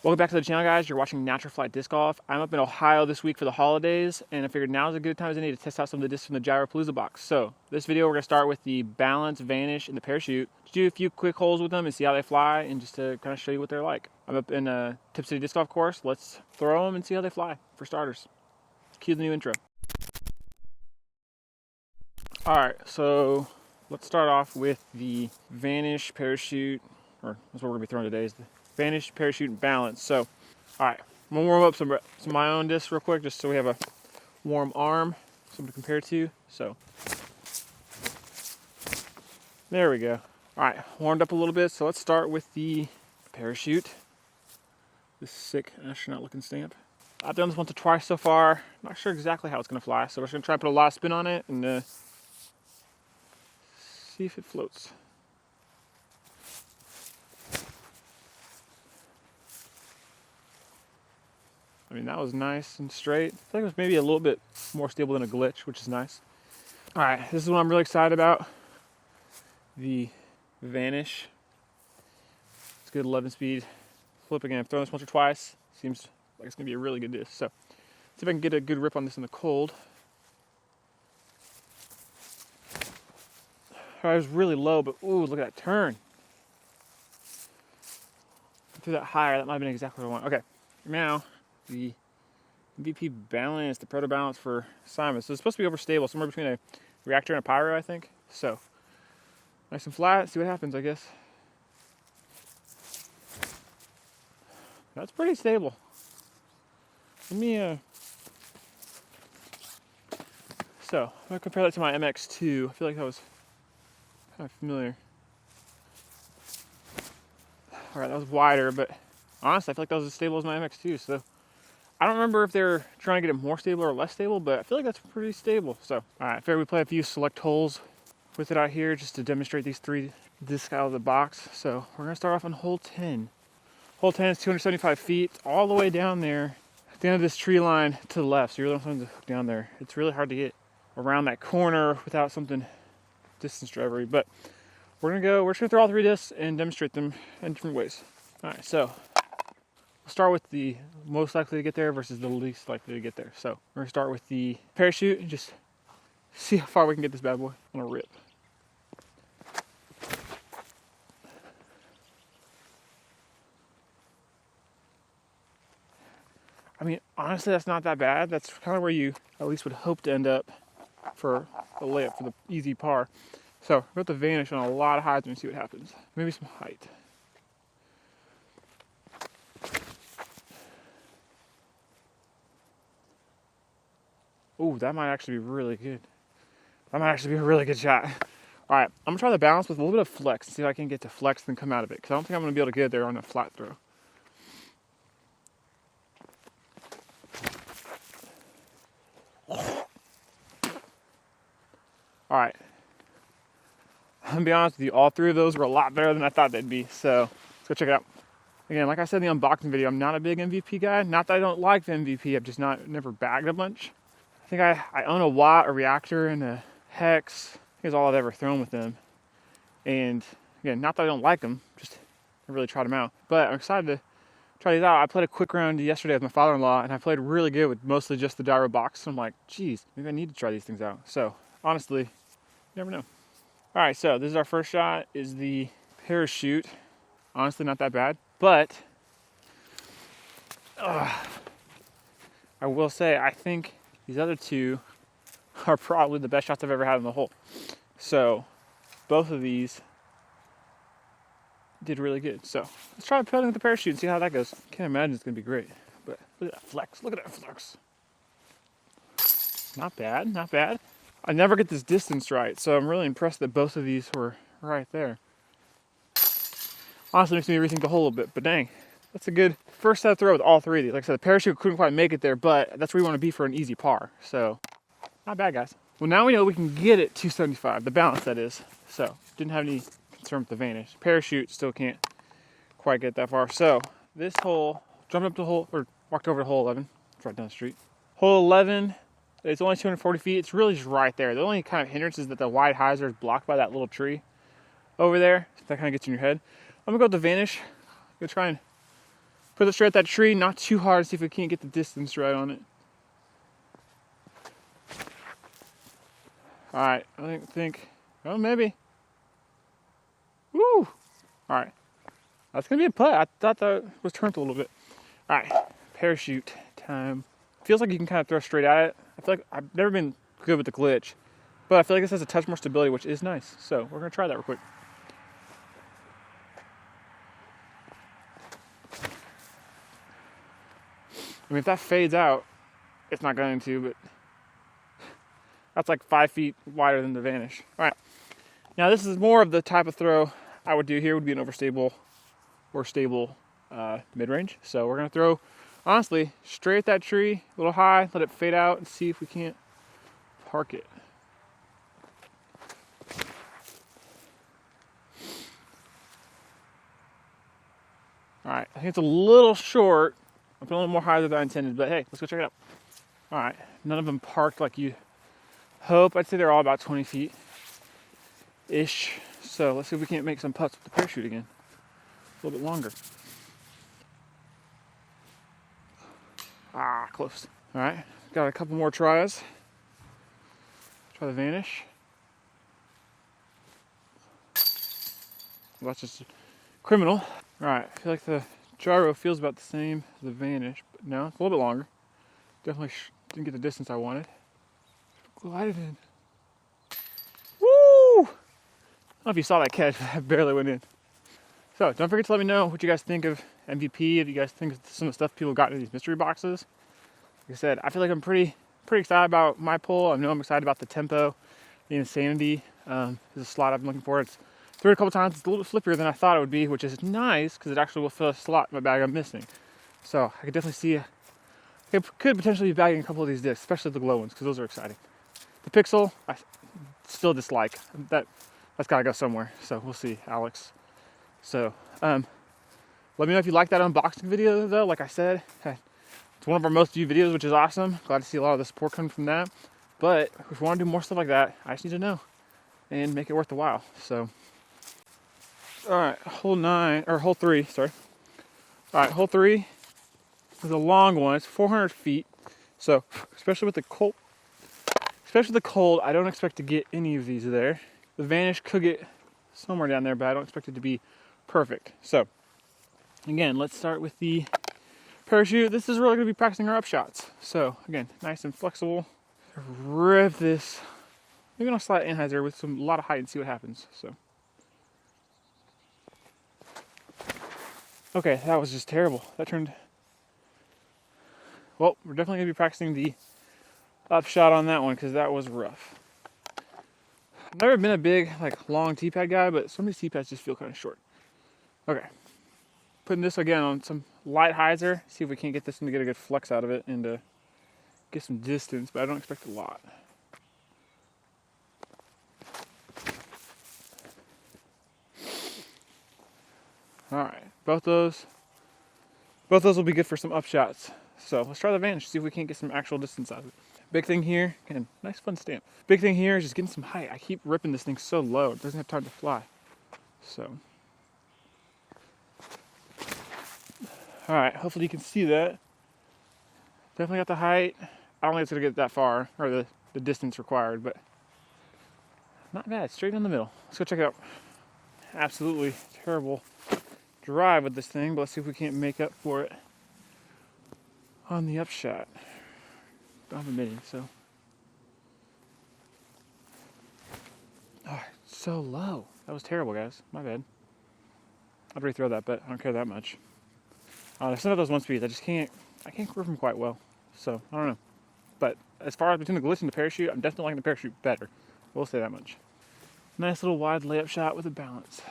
Welcome back to the channel, guys. You're watching Natural Flight Disc Golf. I'm up in Ohio this week for the holidays, and I figured now's a good time as any to test out some of the discs from the Gyropaloza box. So this video, we're going to start with the Balance, Vanish, and the Parachute. Just do a few quick holes with them and see how they fly, and just to kind of show you what they're like. I'm up in a Tip City Disc Golf course. Let's throw them and see how they fly, for starters. Cue the new intro. Alright, so let's start off with the Vanish, Parachute, or that's what we're going to be throwing today, is the Vanish, Parachute, and Balance. So, alright, I'm going to warm up some of my own discs real quick, just so we have a warm arm, something to compare to. So, there we go. Alright, warmed up a little bit, so let's start with the Parachute. This sick astronaut looking stamp. I've done this once or twice so far. Not sure exactly how it's going to fly, so we're just going to try to put a lot of spin on it and see if it floats. I mean, that was nice and straight. I think it was maybe a little bit more stable than a glitch, which is nice. All right, this is what I'm really excited about. The Vanish. It's good 11 speed. Flip again. I've thrown this once or twice. Seems like it's gonna be a really good disc. So, see if I can get a good rip on this in the cold. All right, it was really low, but ooh, look at that turn. If I threw that higher, that might have been exactly what I want. Okay, now the MVP Balance, the Proto Balance for Simon. So it's supposed to be overstable, somewhere between a reactor and a pyro, I think. So nice and flat. See what happens, I guess. That's pretty stable. Let me so I'm gonna compare that to my MX2. I feel like that was kind of familiar. All right, that was wider, but honestly, I feel like that was as stable as my MX2. So I don't remember if they're trying to get it more stable or less stable, but I feel like that's pretty stable. So, all right, I figured we play a few select holes with it out here just to demonstrate these three discs out of the box. So we're gonna start off on hole 10. Hole 10 is 275 feet, all the way down there at the end of this tree line to the left. So you're really going to hook down there. It's really hard to get around that corner without something distance drivery, but we're just gonna throw all three discs and demonstrate them in different ways. All right, so we'll start with the most likely to get there versus the least likely to get there. So we're gonna start with the Parachute and just see how far we can get this bad boy on a rip. I mean, honestly, that's not that bad. That's kind of where you at least would hope to end up for a layup for the easy par. So we're going to Vanish on a lot of heights and see what happens. Maybe some height. Ooh, that might actually be really good. That might actually be a really good shot. All right, I'm gonna try the Balance with a little bit of flex and see if I can get to flex and come out of it, because I don't think I'm gonna be able to get there on a flat throw. All right. I'm gonna be honest with you, all three of those were a lot better than I thought they'd be. So let's go check it out. Again, like I said in the unboxing video, I'm not a big MVP guy. Not that I don't like the MVP, I've just never bagged a bunch. I think I own a Watt, a Reactor, and a Hex. I think that's all I've ever thrown with them. And again, not that I don't like them, just I really tried them out. But I'm excited to try these out. I played a quick round yesterday with my father-in-law, and I played really good with mostly just the gyro box. So I'm like, geez, maybe I need to try these things out. So honestly, you never know. All right, so this is our first shot, is the Parachute. Honestly, not that bad, but I will say, I think these other two are probably the best shots I've ever had in the hole. So both of these did really good. So let's try putting with the Parachute and see how that goes. Can't imagine it's gonna be great, but look at that flex, look at that flex. Not bad, not bad. I never get this distance right, so I'm really impressed that both of these were right there. Honestly, makes me rethink the hole a little bit, but dang, that's a good first set throw with all three of these. Like I said, the Parachute couldn't quite make it there, but that's where you want to be for an easy par. So, not bad, guys. Well, now we know we can get it 275, the Balance that is. So, didn't have any concern with the Vanish. Parachute still can't quite get that far. So, this hole, jumped up to hole, or walked over to hole 11. It's right down the street. Hole 11. It's only 240 feet. It's really just right there. The only kind of hindrance is that the wide hyzer is blocked by that little tree over there. So that kind of gets in your head. I'm gonna go with the Vanish. Go try and Put it straight at that tree, not too hard, see if we can't get the distance right on it. Alright, I think, oh, maybe. Woo! Alright, that's gonna be a putt. I thought that was turned a little bit. Alright, parachute time. Feels like you can kind of throw straight at it. I feel like I've never been good with the glitch, but I feel like this has a touch more stability, which is nice. So we're gonna try that real quick. I mean, if that fades out, it's not going to, but that's like 5 feet wider than the Vanish. All right, now this is more of the type of throw I would do here. Would be an overstable or stable mid-range. So we're gonna throw, honestly, straight at that tree, a little high, let it fade out, and see if we can't park it. All right, I think it's a little short. I'm feeling a little more higher than I intended, but hey, let's go check it out. All right, none of them parked like you hope. I'd say they're all about 20 feet-ish. So let's see if we can't make some putts with the parachute again. A little bit longer. Ah, close. All right, got a couple more tries. Try the Vanish. Well, that's just criminal. All right, I feel like the gyro feels about the same as the Vanish, but no, it's a little bit longer. Definitely didn't get the distance I wanted. Glided in. Woo! I don't know if you saw that catch, but I barely went in. So don't forget to let me know what you guys think of MVP, if you guys think of some of the stuff people got in these mystery boxes. Like I said, I feel like I'm pretty excited about my pull. I know I'm excited about the tempo, the insanity. There's a slot I've been looking for. It's threw it a couple times. It's a little bit flippier than I thought it would be, which is nice because it actually will fill a slot in my bag I'm missing. So I could definitely see, I could potentially be bagging a couple of these discs, especially the glow ones, because those are exciting. The Pixel, I still dislike. That's gotta go somewhere. So we'll see, Alex. So let me know if you like that unboxing video though. Like I said, it's one of our most viewed videos, which is awesome. Glad to see a lot of the support coming from that. But if we want to do more stuff like that, I just need to know and make it worth the while. So, all right, hole 3, sorry. All right, hole 3 is a long one. It's 400 feet. So, especially with the cold, I don't expect to get any of these there. The Vanish could get somewhere down there, but I don't expect it to be perfect. So, again, let's start with the parachute. This is really going to be practicing our up shots. So, again, nice and flexible. Rip this. Maybe I'll slide anhyzer with a lot of height and see what happens. So, okay, that was just terrible. That turned. Well, we're definitely going to be practicing the up shot on that one because that was rough. I've never been a big, long T-pad guy, but some of these T-pads just feel kind of short. Okay. Putting this again on some light hyzer. See if we can't get this one to get a good flex out of it and get some distance, but I don't expect a lot. All right, both those will be good for some up shots. So let's try the Vanish, see if we can't get some actual distance out of it. Big thing here, again, nice fun stamp. Big thing here is just getting some height. I keep ripping this thing so low, it doesn't have time to fly. So, all right, hopefully you can see that. Definitely got the height. I don't think it's gonna get that far, or the distance required, but not bad, straight in the middle. Let's go check it out. Absolutely terrible drive with this thing, but let's see if we can't make up for it on the upshot. Don't have a mini, so. Oh, it's so low. That was terrible, guys. My bad. I'd rethrow that, but I don't care that much. There's some of those one speeds. I can't grip them quite well. So, I don't know. But as far as between the glitch and the parachute, I'm definitely liking the parachute better. We'll say that much. Nice little wide layup shot with a balance.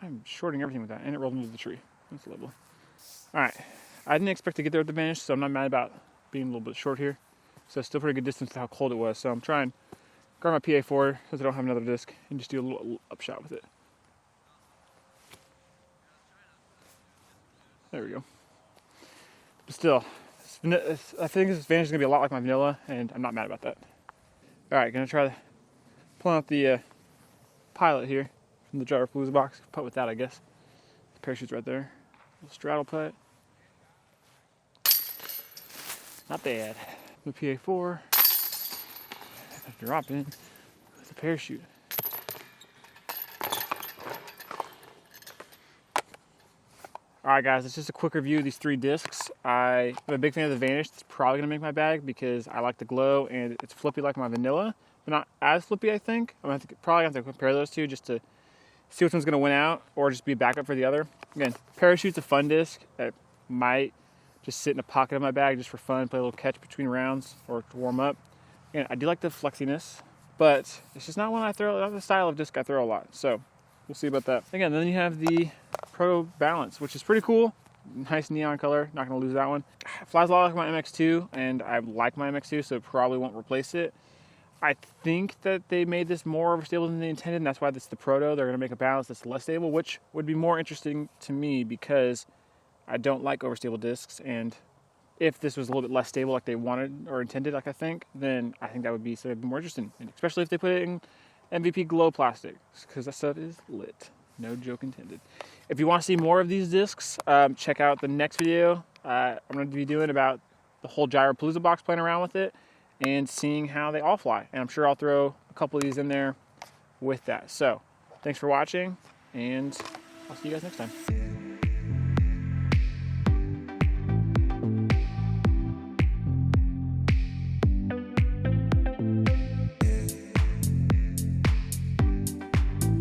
I'm shorting everything with that, and it rolled into the tree. That's lovely. All right, I didn't expect to get there with the Vanish, so I'm not mad about being a little bit short here. So it's still pretty good distance to how cold it was. So I'm trying to grab my PA forward because I don't have another disc and just do a little upshot with it. There we go. But still, I think this Vanish is gonna be a lot like my vanilla, and I'm not mad about that. All right, gonna try pulling out the pilot here from the Gyropaloza box. Putt with that, I guess. The parachute's right there. Little straddle putt. Not bad. The PA4. Drop in with the parachute. Alright guys, it's just a quick review of these 3 discs. I'm a big fan of the Vanish. It's probably going to make my bag because I like the glow and it's flippy like my vanilla, but not as flippy, I think. I'm going to probably have to compare those two just to see which one's going to win out or just be a backup for the other. Again, Parachute's a fun disc. It might just sit in a pocket of my bag just for fun, play a little catch between rounds or to warm up. Again, I do like the flexiness, but it's just not one I throw, not the style of disc I throw a lot. So we'll see about that. Again, then you have the Pro Balance, which is pretty cool. Nice neon color, not gonna lose that one. It flies a lot like my MX2, and I like my MX2, so probably won't replace it. I think that they made this more overstable than they intended, and that's why this is the Proto. They're gonna make a balance that's less stable, which would be more interesting to me because I don't like overstable discs, and if this was a little bit less stable like they wanted or intended, like I think, then I think that would be something more interesting, and especially if they put it in MVP glow plastic, because that stuff is lit. No joke intended. If you want to see more of these discs, check out the next video. I'm going to be doing about the whole Gyropaloza box, playing around with it and seeing how they all fly. And I'm sure I'll throw a couple of these in there with that. So thanks for watching, and I'll see you guys next time.